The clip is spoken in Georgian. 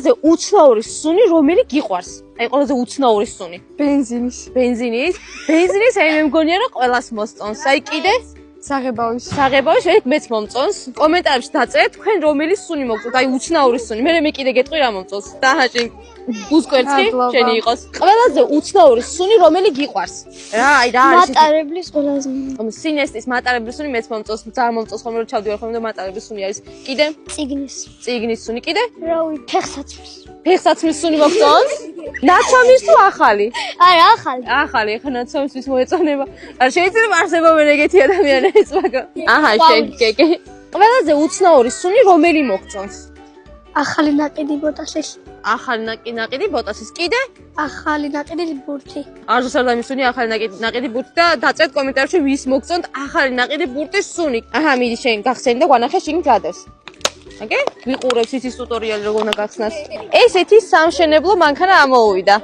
ყველაზე უცნაური სუნი რომელი გიყვარს? აი ყველაზე უცნაური სუნი. ბენზინის. ბენზინის. აი მე მგონია რომ ყველას მოსწონს. აი კიდე საღებავის. საღებავის მეც მომწონს. კომენტარებში დაწერეთ თქვენ რომელი სუნი მოგწონთ. აი უცნაური სუნი. მე კიდე გეტყვი რა მომწონს. დაჰაჭი ბუზკვერცხი შენი იყოს. ყველაზე უცნაური სუნი რომელი გიყვარს? რა არის? მატარებლის ყველაზე. სინესტის მატარებლის სუნი მეც მომწონს. ძალიან მომწონს ხოლმე რომ ჩავდივარ ხოლმე და მატარებლის სუნი არის. კიდე? წიგნის სუნი. კიდე? რა ვიცი, ფეხსაცმლის. ფეხსაცმლის სუნი მოგწონს? ნაცვამის თუ ახალი? არა, ახალი. ახალი, ახლა ნაცვამისთვის მოეწონება. არ შეიძლება არსებობენ ეგეთი ადამიანებიც, მაგრამ აჰა, შენ გეკე. ყველაზე უცნაური სუნი რომელი მოგწონს? ახალი ნაკიდი ბოტასის. ახალი ნაკიდი ბოტასის. კიდე? ახალი ნაკიდი ბურთი. არზუს არ დამისუნი ახალი ნაკიდი ბურთი და დაწერთ კომენტარებში ვის მოგწონთ ახალი ნაკიდი ბურთის სუნი. აჰა, მიდი შენ გახსენი და გვანახე შენ გადავს. ოკეი? ვიყურებს იცის ტუტორიალი როგორ უნდა გახსნას. ესეთი სამშენებლო მანქანა ამოუვიდა.